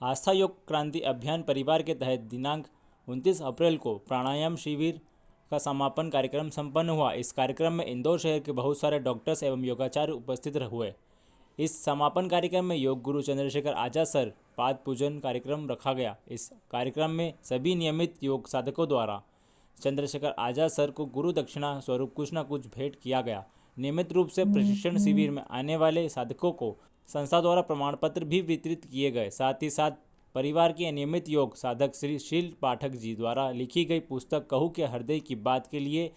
आस्था योग क्रांति अभियान परिवार के तहत दिनांक 29 अप्रैल को प्राणायाम शिविर का समापन कार्यक्रम संपन्न हुआ। इस कार्यक्रम में इंदौर शहर के बहुत सारे डॉक्टर्स एवं योगाचार्य उपस्थित हुए। इस समापन कार्यक्रम में योग गुरु चंद्रशेखर आजाद सर पाद पूजन कार्यक्रम रखा गया। इस कार्यक्रम में सभी नियमित योग साधकों द्वारा चंद्रशेखर आजाद सर को गुरु दक्षिणा स्वरूप कुछ न कुछ भेंट किया गया। नियमित रूप से प्रशिक्षण शिविर में आने वाले साधकों को संस्था द्वारा प्रमाण पत्र भी वितरित किए गए। साथ ही साथ परिवार के नियमित योग साधक श्री शील पाठक जी द्वारा लिखी गई पुस्तक कहूँ के हृदय की बात के लिए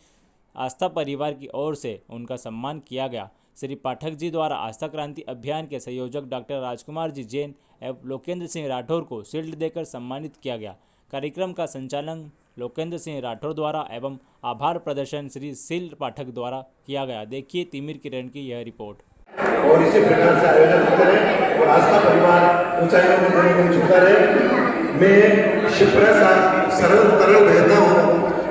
आस्था परिवार की ओर से उनका सम्मान किया गया। श्री पाठक जी द्वारा आस्था क्रांति अभियान के संयोजक डॉक्टर राजकुमार जी जैन एवं लोकेंद्र सिंह राठौर को शील्ड देकर सम्मानित किया गया। कार्यक्रम का संचालन लोकेंद्र सिंह राठौर द्वारा एवं आभार प्रदर्शन श्री शील पाठक द्वारा किया गया। देखिए तिमिर किरण की यह रिपोर्ट। और इसी प्रकार से आयोजन होते रहे और आस्था परिवार ऊंचाइयों में धीरे धीरे झुकता रहे। मैं शिवप्रसाद सरल तरल रहता हूँ।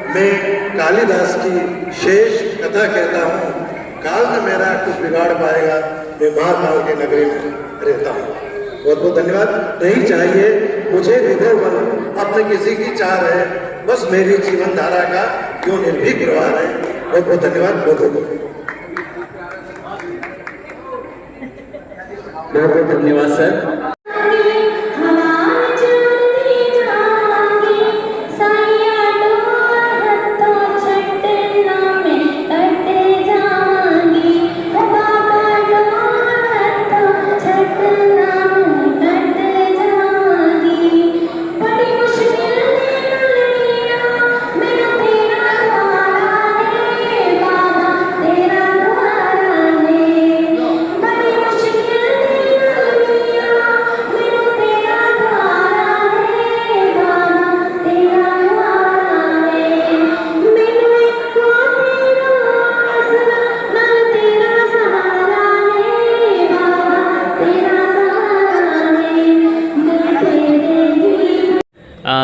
मैं कालिदास की शेष कथा कहता हूँ। काल में मेरा कुछ बिगाड़ पाएगा, मैं महाकाल की नगरी में रहता हूँ। बहुत बहुत धन्यवाद। नहीं चाहिए मुझे विधव बन अपने किसी की चाह है, बस मेरी जीवन धारा का क्यों निर्भीक व्यवहार है। बहुत बहुत धन्यवाद। बहुत धन्यवाद सर।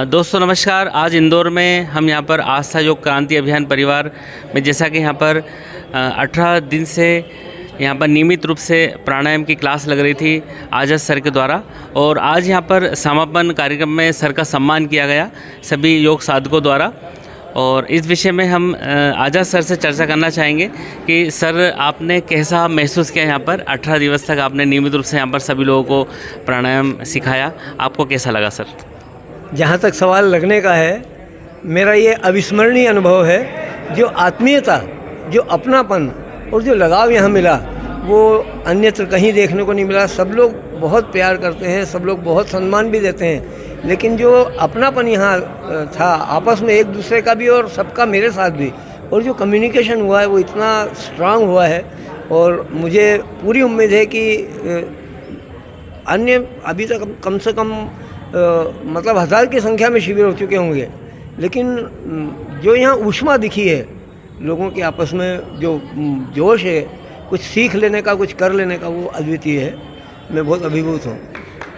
दोस्तों नमस्कार। आज इंदौर में हम यहाँ पर आस्था योग क्रांति अभियान परिवार में जैसा कि यहाँ पर 18 दिन से यहाँ पर नियमित रूप से प्राणायाम की क्लास लग रही थी आजाद सर के द्वारा, और आज यहाँ पर समापन कार्यक्रम में सर का सम्मान किया गया सभी योग साधकों द्वारा। और इस विषय में हम आजाद सर से चर्चा करना चाहेंगे कि सर आपने कैसा महसूस किया यहाँ पर 18 दिवस तक आपने नियमित रूप से यहाँ पर सभी लोगों को प्राणायाम सिखाया, आपको कैसा लगा सर? जहाँ तक सवाल लगने का है, मेरा ये अविस्मरणीय अनुभव है। जो आत्मीयता, जो अपनापन और जो लगाव यहाँ मिला वो अन्यत्र कहीं देखने को नहीं मिला। सब लोग बहुत प्यार करते हैं, सब लोग बहुत सम्मान भी देते हैं, लेकिन जो अपनापन यहाँ था आपस में एक दूसरे का भी और सबका मेरे साथ भी, और जो कम्युनिकेशन हुआ है वो इतना स्ट्रांग हुआ है। और मुझे पूरी उम्मीद है कि अन्य अभी तक कम से कम मतलब 1000 की संख्या में शिविर हो चुके होंगे, लेकिन जो यहाँ ऊष्मा दिखी है लोगों के आपस में, जो जोश है कुछ सीख लेने का, कुछ कर लेने का, वो अद्वितीय है। मैं बहुत अभिभूत हूँ।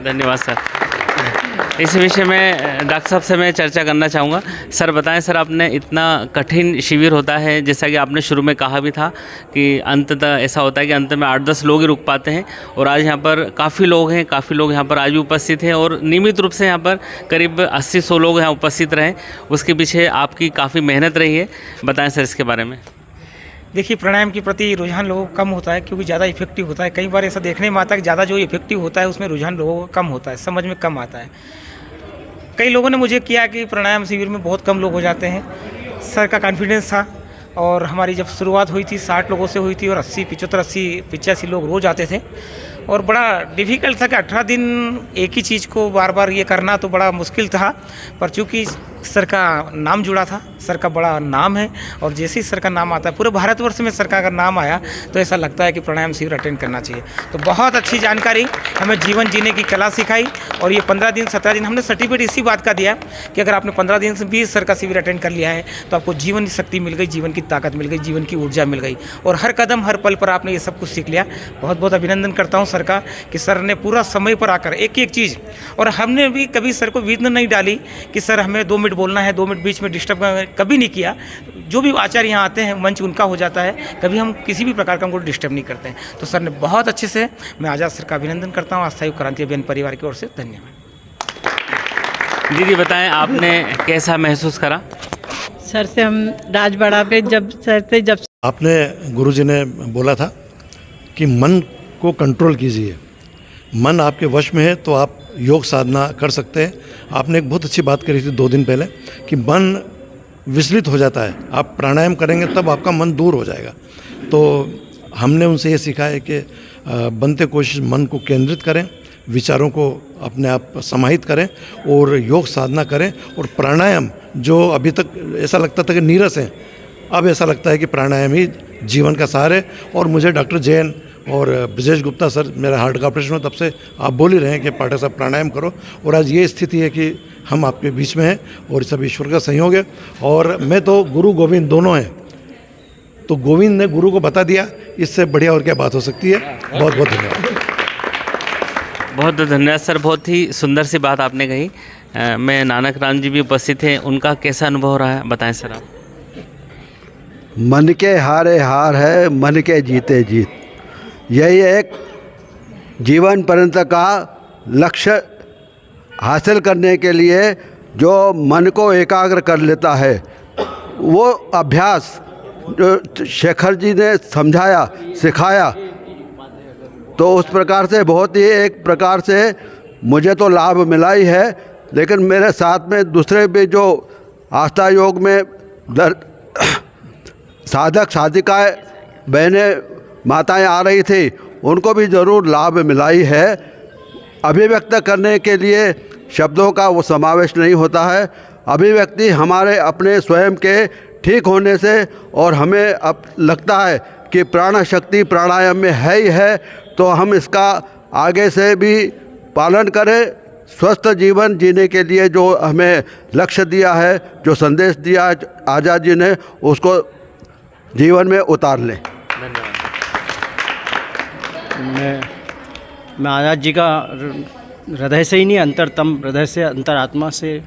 धन्यवाद सर। इस विषय में डॉक्टर साहब से मैं चर्चा करना चाहूँगा। सर बताएं सर, आपने इतना कठिन शिविर होता है, जैसा कि आपने शुरू में कहा भी था कि अंततः ऐसा होता है कि अंत में 8-10 लोग ही रुक पाते हैं, और आज यहाँ पर काफ़ी लोग हैं, काफ़ी लोग यहाँ पर आज भी उपस्थित हैं, और नियमित रूप से यहाँ पर करीब 80-100 लोग यहाँ उपस्थित रहे। उसके पीछे आपकी काफ़ी मेहनत रही है, बताएँ सर इसके बारे में। देखिए, प्राणायाम के प्रति रुझान लोगों का कम होता है क्योंकि ज़्यादा इफेक्टिव होता है। कई बार ऐसा देखने में आता है कि ज़्यादा जो इफेक्टिव होता है उसमें रुझान लोगों का कम होता है, समझ में कम आता है। कई लोगों ने मुझे किया कि प्राणायाम शिविर में बहुत कम लोग हो जाते हैं। सर का कॉन्फिडेंस था, और हमारी जब शुरुआत हुई थी 60 लोगों से हुई थी, और 85 लोग रोज़ आते थे, और बड़ा डिफ़िकल्ट था कि 18 दिन एक ही चीज़ को बार बार ये करना तो बड़ा मुश्किल था। पर चूँकि सर का नाम जुड़ा था, सर का बड़ा नाम है, और जैसे ही सर का नाम आता है पूरे भारतवर्ष में सर का अगर नाम आया तो ऐसा लगता है कि प्राणायाम शिविर अटेंड करना चाहिए। तो बहुत अच्छी जानकारी, हमें जीवन जीने की कला सिखाई। और ये 15 दिन 17 दिन हमने सर्टिफिकेट इसी बात का दिया कि अगर आपने 15 दिन से भी सर का शिविर अटेंड कर लिया है तो आपको जीवन शक्ति मिल गई, जीवन की ताकत मिल गई, जीवन की ऊर्जा मिल गई, और हर कदम हर पल पर आपने ये सब कुछ सीख लिया। बहुत बहुत अभिनंदन करता हूँ सर का कि सर ने पूरा समय पर आकर एक एक चीज़, और हमने भी कभी सर को विघ्न नहीं डाली कि सर हमें 2 मिनट बोलना है, 2 मिनट बीच में डिस्टर्ब कभी नहीं किया। जो भी आचार्य यहाँ आते हैं मंच उनका हो जाता है, कभी हम किसी भी प्रकार का उनको डिस्टर्ब नहीं करते हैं। तो सर ने बहुत अच्छे से, मैं आजाद सर का अभिनंदन करता हूँ आस्था योग क्रांति अभियान परिवार की ओर से। धन्यवाद। दीदी बताएं आपने कैसा महसूस करा? सर से हम राजबाड़ा पे जब आपने गुरुजी ने बोला था कि मन को कंट्रोल कीजिए, मन आपके वश में है तो आप योग साधना कर सकते हैं। आपने एक बहुत अच्छी बात करी थी 2 दिन पहले कि मन विचलित हो जाता है, आप प्राणायाम करेंगे तब आपका मन दूर हो जाएगा। तो हमने उनसे ये सीखा है कि बनते कोशिश मन को केंद्रित करें, विचारों को अपने आप समाहित करें और योग साधना करें। और प्राणायाम जो अभी तक ऐसा लगता था कि नीरस है, अब ऐसा लगता है कि प्राणायाम ही जीवन का सार है। और मुझे डॉक्टर जैन और ब्रजेश गुप्ता सर, मेरा हार्ट का ऑपरेशन हो तब से आप बोल ही रहे हैं कि पाठक साहब प्राणायाम करो, और आज ये स्थिति है कि हम आपके बीच में हैं और सब ईश्वर का सहयोग है। और मैं तो गुरु गोविंद दोनों हैं, तो गोविंद ने गुरु को बता दिया, इससे बढ़िया और क्या बात हो सकती है। बहुत बहुत धन्यवाद। बहुत धन्यवाद सर, बहुत ही सुंदर सी बात आपने कही। मैं नानक राम जी भी उपस्थित हैं, उनका कैसा अनुभव रहा है बताएं सर आप। मन के हारे हार है, मन के जीते जीत। यही एक जीवन पर्यंत का लक्ष्य हासिल करने के लिए जो मन को एकाग्र कर लेता है, वो अभ्यास जो शेखर जी ने समझाया सिखाया, तो उस प्रकार से बहुत ही एक प्रकार से मुझे तो लाभ मिला ही है। लेकिन मेरे साथ में दूसरे भी जो आस्था योग में साधक साधिकाएँ बहनें माताएं आ रही थी, उनको भी ज़रूर लाभ मिला ही है। अभिव्यक्त करने के लिए शब्दों का वो समावेश नहीं होता है। अभिव्यक्ति हमारे अपने स्वयं के ठीक होने से, और हमें अब लगता है कि प्राण शक्ति प्राणायाम में है ही है, तो हम इसका आगे से भी पालन करें। स्वस्थ जीवन जीने के लिए जो हमें लक्ष्य दिया है, जो संदेश दिया है आज़ाद जी ने, उसको जीवन में उतार लें। मैं आज़ाद जी का हृदय से ही नहीं, अंतरतम हृदय से, अंतरात्मा से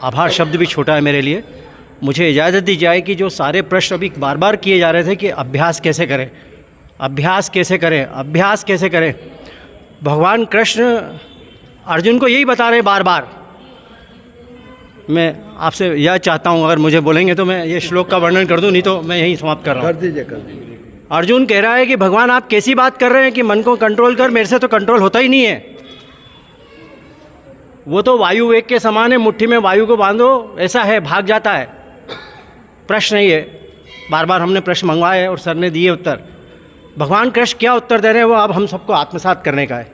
आभार शब्द भी छोटा है मेरे लिए। मुझे इजाज़त दी जाए कि जो सारे प्रश्न अभी बार बार किए जा रहे थे कि अभ्यास कैसे करें, अभ्यास कैसे करें, अभ्यास कैसे करें, भगवान कृष्ण अर्जुन को यही बता रहे हैं बार बार। मैं आपसे यह चाहता हूँ, अगर मुझे बोलेंगे तो मैं ये श्लोक का वर्णन कर दूँ, नहीं तो मैं यहीं समाप्त कर रहा हूँ। कर दीजिए। अर्जुन कह रहा है कि भगवान आप कैसी बात कर रहे हैं कि मन को कंट्रोल कर, मेरे से तो कंट्रोल होता ही नहीं है। वो तो वायु वेग के समान है, मुट्ठी में वायु को बांधो ऐसा है, भाग जाता है। प्रश्न ये बार बार हमने प्रश्न मंगवाए और सर ने दिए उत्तर। भगवान कृष्ण क्या उत्तर दे रहे हैं वो अब हम सबको आत्मसात करने का है।